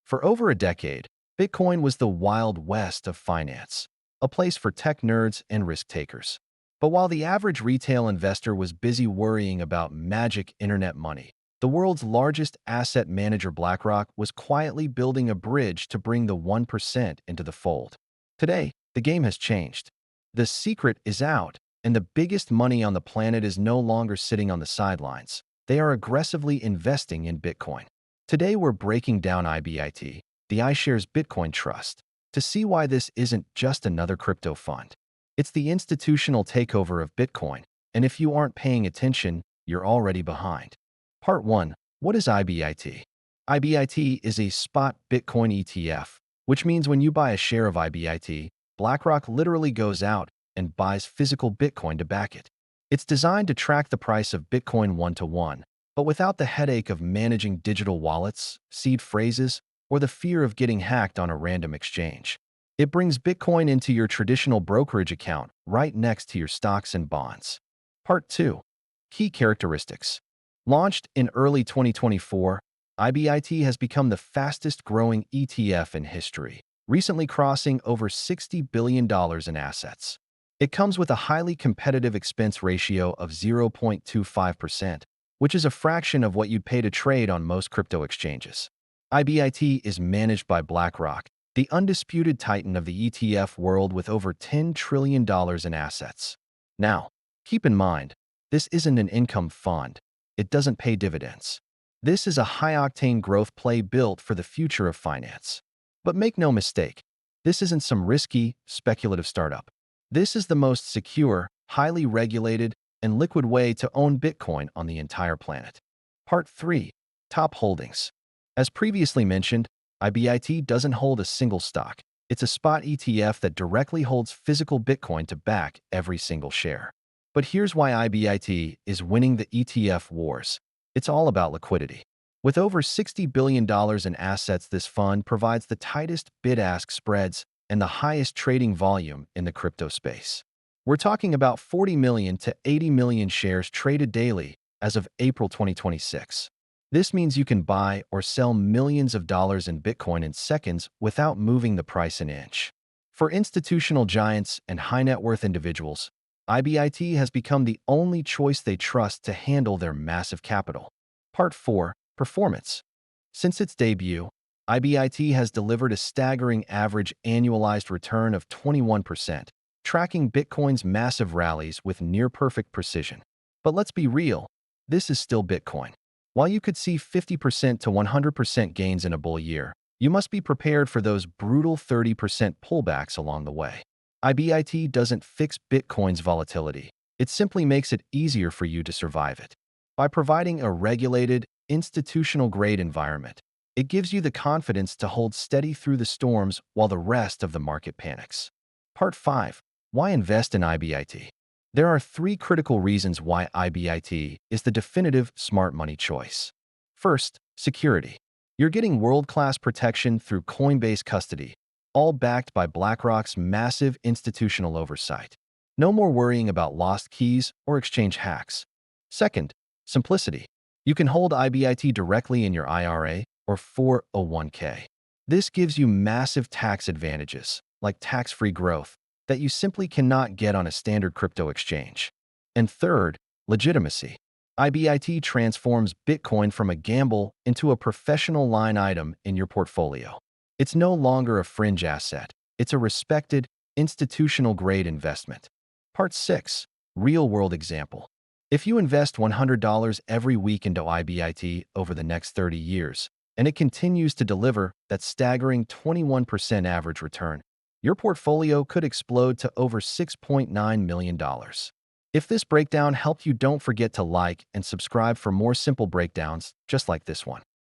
For over a decade, Bitcoin was the Wild West of finance, a place for tech nerds and risk takers. But while the average retail investor was busy worrying about magic internet money, the world's largest asset manager BlackRock was quietly building a bridge to bring the 1% into the fold. Today, the game has changed. The secret is out, and the biggest money on the planet is no longer sitting on the sidelines. They are aggressively investing in Bitcoin. Today, we're breaking down IBIT, the iShares Bitcoin Trust, to see why this isn't just another crypto fund. It's the institutional takeover of Bitcoin, and if you aren't paying attention, you're already behind. Part 1. What is IBIT? IBIT is a spot Bitcoin ETF, which means when you buy a share of IBIT, BlackRock literally goes out and buys physical Bitcoin to back it. It's designed to track the price of Bitcoin one-to-one, but without the headache of managing digital wallets, seed phrases, or the fear of getting hacked on a random exchange. It brings Bitcoin into your traditional brokerage account right next to your stocks and bonds. Part 2. Key characteristics. Launched in early 2024, IBIT has become the fastest-growing ETF in history, recently crossing over $60 billion in assets. It comes with a highly competitive expense ratio of 0.25%, which is a fraction of what you'd pay to trade on most crypto exchanges. IBIT is managed by BlackRock, the undisputed titan of the ETF world with over $10 trillion in assets. Now, keep in mind, this isn't an income fund. It doesn't pay dividends. This is a high-octane growth play built for the future of finance. But make no mistake, this isn't some risky, speculative startup. This is the most secure, highly regulated, and liquid way to own Bitcoin on the entire planet. Part 3. Top holdings. As previously mentioned, IBIT doesn't hold a single stock. It's a spot ETF that directly holds physical Bitcoin to back every single share. But here's why IBIT is winning the ETF wars. It's all about liquidity. With over $60 billion in assets, this fund provides the tightest bid-ask spreads and the highest trading volume in the crypto space. We're talking about 40 million to 80 million shares traded daily as of April 2026. This means you can buy or sell millions of dollars in Bitcoin in seconds without moving the price an inch. For institutional giants and high-net-worth individuals, IBIT has become the only choice they trust to handle their massive capital. Part 4. Performance. Since its debut, IBIT has delivered a staggering average annualized return of 21%, tracking Bitcoin's massive rallies with near-perfect precision. But let's be real, this is still Bitcoin. While you could see 50% to 100% gains in a bull year, you must be prepared for those brutal 30% pullbacks along the way. IBIT doesn't fix Bitcoin's volatility. It simply makes it easier for you to survive it. By providing a regulated, institutional-grade environment, it gives you the confidence to hold steady through the storms while the rest of the market panics. Part 5. Why invest in IBIT? There are 3 critical reasons why IBIT is the definitive smart money choice. First, security. You're getting world-class protection through Coinbase custody, all backed by BlackRock's massive institutional oversight. No more worrying about lost keys or exchange hacks. Second, simplicity. You can hold IBIT directly in your IRA or 401k. This gives you massive tax advantages, like tax-free growth, that you simply cannot get on a standard crypto exchange. And third, legitimacy. IBIT transforms Bitcoin from a gamble into a professional line item in your portfolio. It's no longer a fringe asset. It's a respected, institutional-grade investment. Part 6. Real-world example. If you invest $100 every week into IBIT over the next 30 years, and it continues to deliver that staggering 21% average return, your portfolio could explode to over $6.9 million. If this breakdown helped you, don't forget to like and subscribe for more simple breakdowns just like this one.